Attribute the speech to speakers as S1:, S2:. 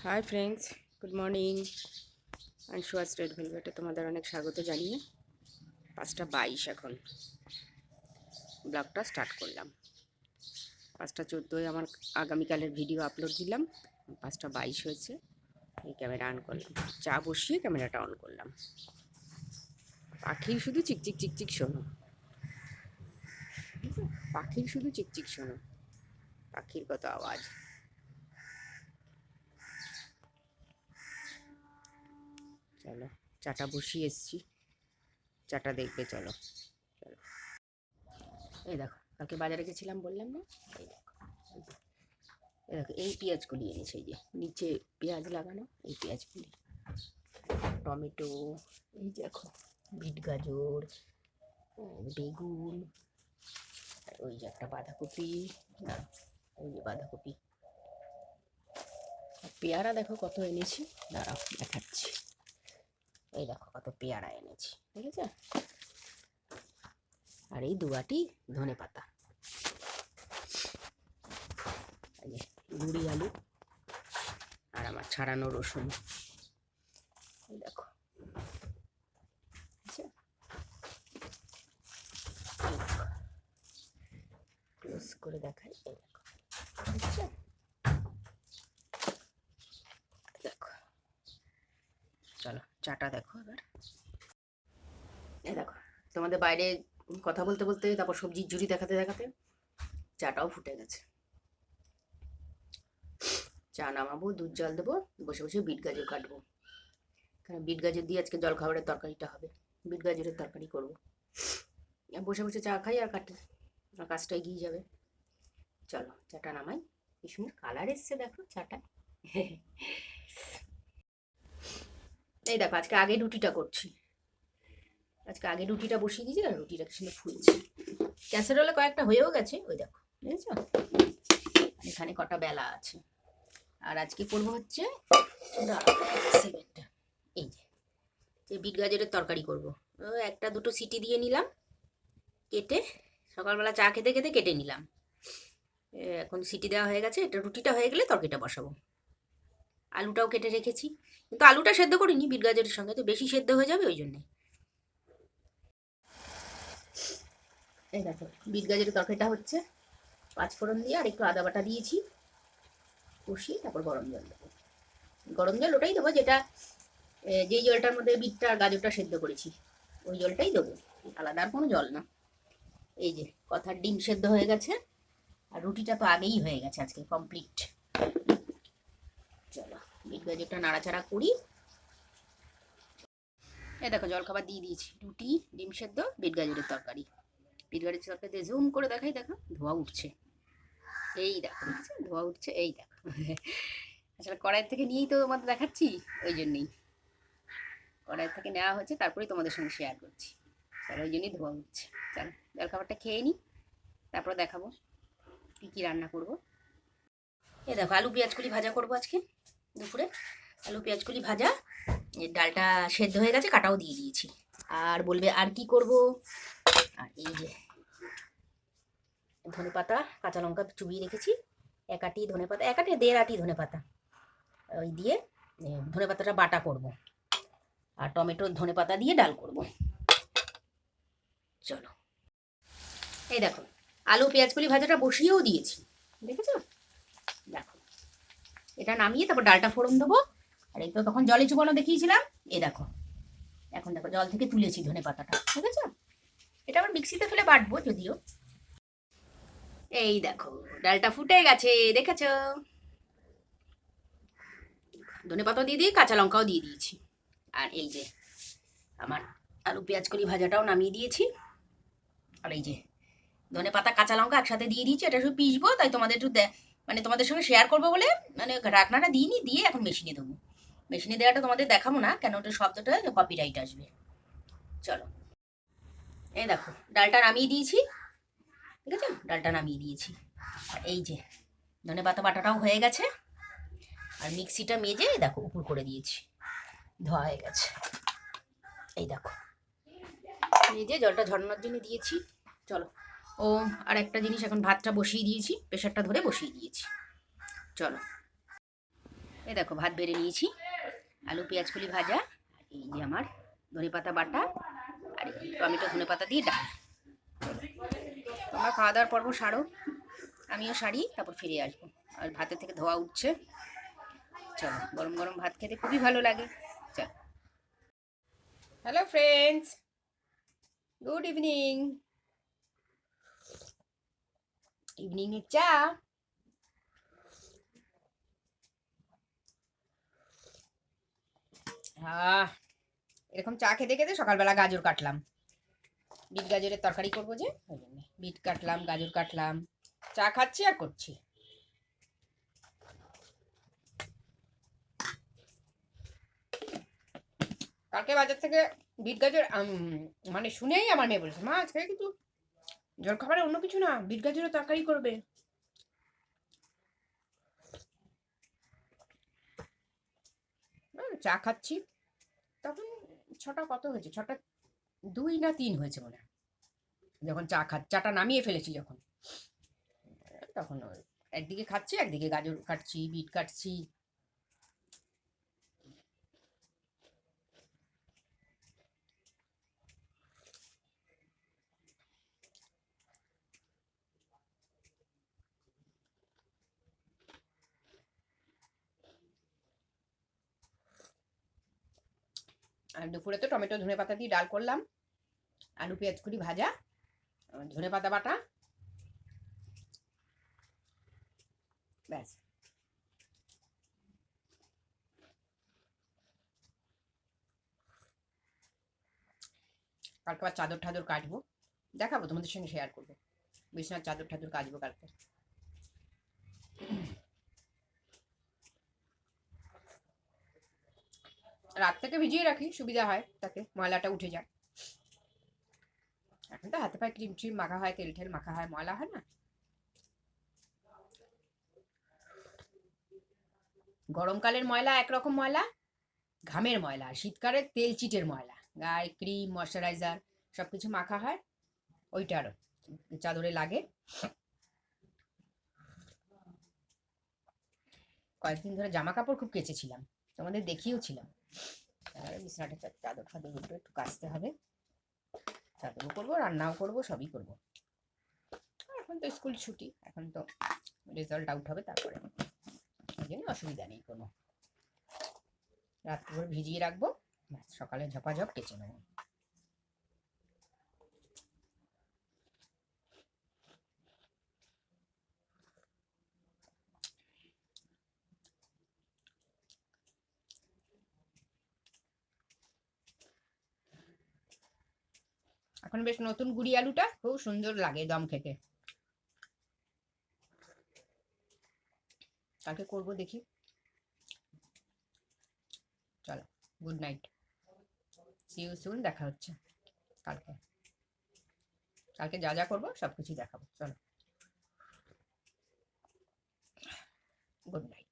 S1: High friends, good morning. আনশোয়াস red ভেলভেটে তোমাদের অনেক স্বাগত জানিয়ে 5:22 এখন ব্লগটা স্টার্ট করলাম। 5:14 আমার আগামীকালের ভিডিও আপলোড দিলাম। 5:22 হয়েছে। এই ক্যামেরা অন করলাম, চা বসিয়ে ক্যামেরাটা অন করলাম। পাখির শুধু চিকচিক চিকচিক শোনো, পাখির শুধু চিকচিক শোনো, পাখির কত আওয়াজ। চলো, চাটা বসিয়ে এসছি, চাটা দেখবে। চলো চলো। এই দেখো, কালকে বাজারে গেছিলাম বললাম না, এই দেখো, এই দেখো, এই পেঁয়াজগুলি এনেছে। এই যে নিচে পেঁয়াজ লাগানো, এই পেঁয়াজগুলি, টমেটো, এই দেখো বিট গাজর, বেগুন, ওই যে একটা বাঁধাকপি, না ওই যে বাঁধাকপি, পেয়ারা দেখো কত এনেছি, দাঁড়াও দেখাচ্ছি। এই দেখো কত পেয়ারা এনেছি, ঠিক আছে। আর এই দুয়াটি ধনে পাতা, গুঁড়ি আলু, আর আমার ছাড়ানো রসুন। এই দেখো, ক্লোজ করে দেখাই। এই দেখো, দেখো, চলো চাটা দেখো এবার। এই দেখো, তোমাদের বাইরে কথা বলতে বলতে তারপর সবজির ঝুড়ি দেখাতে দেখাতে চাটাও ফুটে গেছে। চা নামাবো, দুধ জল দেবো, বসে বসে বিট গাজর কাটবো। কারণ বিট গাজর দিয়ে আজকে জলখাবারের তরকারিটা হবে, বিট গাজরের তরকারি করবো। বসে বসে চা খাই আর কাটি, আর কাজটা এগিয়ে যাবে। চলো চাটা নামাই। কি সুন্দর কালার এসছে দেখো চাটা। এই দেখো, আজকে আগে রুটিটা করছি। আজকে আগে রুটিটা বসিয়ে দিয়েছি, আর রুটিটা কি সুন্দর ফুলছে। ক্যাসারোলে কয়েকটা হয়েও গেছে, ওই দেখো, বুঝেছো। এখানে কটা বেলা আছে। আর আজকে করবো হচ্ছে এই যে বিট গাজরের তরকারি করবো। একটা দুটো সিটি দিয়ে নিলাম কেটে, সকালবেলা চা খেতে খেতে কেটে নিলাম। এখন সিটি দেওয়া হয়ে গেছে, এটা রুটিটা হয়ে গেলে তরকারিটা বসাবো। আলুটাও কেটে রেখেছি, কিন্তু আলুটা সেদ্ধ করিনি, বিট গাজরের সঙ্গে তো বেশি সেদ্ধ হয়ে যাবে, ওই জন্যে। এই দেখো, বিট গাজরের তরকারিটা হচ্ছে। 5 ফোড়ন দিয়ে আর একটু আদা বাটা দিয়েছি, কষিয়ে তারপর গরম জল দেবো। গরম জল ওটাই দেবো যেটা, যেই জলটার মধ্যে বিটটা আর গাজরটা সেদ্ধ করেছি, ওই জলটাই দেবো, আলাদা আর কোনো জল না। এই যে কথার ডিম সেদ্ধ হয়ে গেছে, আর রুটিটা তো আগেই হয়ে গেছে আজকে কমপ্লিট। চলো বিট গাজরটা নাড়াচাড়া করি। এই দেখো, জলখাবার দিয়ে দিয়েছি, রুটি, ডিম সেদ্ধ, বিট গাজরের তরকারি। বিট গাজরের তরকারিতে জুম করে দেখাই, দেখো ধোয়া উঠছে, এই দেখো ধোয়া উঠছে, এই দেখো। আসলে কড়াই থেকে নিয়েই তো তোমাদের দেখাচ্ছি, ওই জন্যই কড়াই থেকে নেওয়া হচ্ছে, তারপরেই তোমাদের সঙ্গে শেয়ার করছি। চলো, ওই জন্যই ধোয়া উঠছে। চলো জলখাবারটা খেয়ে নিই, তারপর দেখাবো কী কী রান্না করবো। এই দেখো, আলু পেঁয়াজকলি ভাজা করবো আজকে দুপুরে। আলু পেঁয়াজকলি ভাজা, ডালটা সেদ্ধ হয়ে গেছে, কাটাও দিয়ে দিয়েছি। আর বলবে আর কি করব, আর এই যে ধনে পাতা কাঁচা লঙ্কা চুবিয়ে রেখেছি, এক আটি ধনে পাতা, এক আটি 1.5 আটি ধনে পাতা, ওই দিয়ে ধনে পাতাটা বাটা করব। আর টমেটো ধনে পাতা দিয়ে ডাল করব। চলো, এই দেখো, আলু পেঁয়াজকলি ভাজাটা বসিয়েও দিয়েছি, দেখেছো। দেখো, এটা নামিয়ে তারপর ডালটা ফোড়ন দেবো। আর এই তো তখন জলে চুবানো দেখিয়েছিলাম, এই দেখো, এখন দেখো জল থেকে তুলেছি ধনে পাতাটা, ঠিক আছে। এটা আবার মিক্সিতে ফেলে বাটবো যদিও। এই দেখো, ডালটা ফুটে গেছে, দেখেছো। ধনে পাতা দিয়ে দিয়ে কাঁচা লঙ্কাও দিয়ে দিয়েছি। আর এই যে আমার আলু পেঁয়াজ কলি ভাজাটাও নামিয়ে দিয়েছি। আর এই যে ধনে পাতা কাঁচা লঙ্কা একসাথে দিয়ে দিয়েছি, এটা শুধু পিসবো, তাই তোমাদের একটু মানে তোমাদের সঙ্গে শেয়ার করবো বলে, মানে রান্নাটা দিইনি, দিয়ে এখন মেশিনে দেবো। মেশিনে দেওয়াটা তোমাদের দেখাবো না, কেন ওটা শব্দটা কপিরাইট আসবে। চলো, এই দেখো ডালটা নামিয়ে দিয়েছি, ঠিক আছে, ডালটা নামিয়ে দিয়েছি। আর এই যে ধনে পাতা বাটাটাও হয়ে গেছে, আর মিক্সিটা মেজে দেখো উপর করে দিয়েছি, ধোয়া হয়ে গেছে। এই দেখো, মেজে জলটা ঝরানোর জন্য দিয়েছি। চলো, ও আর একটা জিনিস, এখন ভাতটা বসিয়ে দিয়েছি, প্রেশারটা ধরে বসিয়ে দিয়েছি। চলো, এই দেখো ভাত বেড়ে নিয়েছি, আলু পেঁয়াজ কলি ভাজা, এই যে আমার ধনেপাতা বাটা, আর এই টমেটো ধনেপাতা দিয়ে ডাল। তোমরা খাওয়া দাওয়ার পর্ব সারো, আমিও সারি, তারপর ফিরে আসবো। আর ভাতের থেকে ধোয়া উঠছে। চলো, গরম গরম ভাত খেতে খুবই ভালো লাগে। চলো। Hello friends, good evening. ইভিনিংয়ের চা। এরকম চা খেতে খেতে সকালবেলা গাজর কাটলাম, বিট গাজরের তরকারি করবো যে, ওই জন্য বিট কাটলাম, গাজর কাটলাম, চা খাচ্ছি আর করছি। কালকে বাজার থেকে বিট গাজর মানে শুনেই আমার মেয়ে বলেছে, মা আজকে কিন্তু জল খাবারে অন্য কিছু না, বিট গাজরের তরকারি করবে। চা খাচ্ছি, তখন 6টা কত হয়েছে, 6টা 2 না 3 হয়েছে মনে হয়, যখন চাটা নামিয়ে ফেলেছি যখন, তখন একদিকে খাচ্ছি, একদিকে গাজর কাটছি, বিট কাটছি। আর দুপুরে তো টমেটো ধনেপাতা দিয়ে ডাল করলাম, আলু পেঁয়াজ কলি ভাজা, ধনেপাতা বাটা, ব্যাস। কালকে আবার চাদর ঠাদর কাটবো, দেখাবো তোমাদের সঙ্গে, শেয়ার করবো। বিছানার চাদর ঠাদর কাচবো কালকে। রাত থেকে ভিজিয়ে রাখি, সুবিধা হয়, তাতে ময়লাটা উঠে যায়। এখন তো হাতে পায়ে ক্রিম ট্রিম মাখা হয়, তেল ঠেল মাখা হয়, ময়লা হয় না। গরমকালের ময়লা একরকম ময়লা, ঘামের ময়লা, আর শীতকালের তেল চিটের ময়লা, গায়ে ক্রিম ময়শ্চারাইজার সবকিছু মাখা হয়, ওইটা আরো চাদরে লাগে। কয়েকদিন ধরে জামা কাপড় খুব কেচেছিলাম, তোমাদের দেখিয়েও ছিলাম। আর বিছানাটা চাদর ফাদর একটু কাচতে হবে, চাদরও করবো, রান্নাও করবো, সবই করবো। এখন তো স্কুল ছুটি, এখন তো রেজাল্ট আউট হবে তারপরে, ওই জন্য অসুবিধা নেই কোনো। রাত্রে করে ভিজিয়ে রাখবো, সকালে ঝপাঝপ কেচে নেবো। এখন বেশ নতুন গুড়ি আলুটা খুব সুন্দর লাগে দম খেতে, কালকে করবো দেখি। চলো, good night, see you soon, দেখা হচ্ছে কালকে। কালকে যা যা করবো সবকিছু দেখাবো। চলো, গুড নাইট।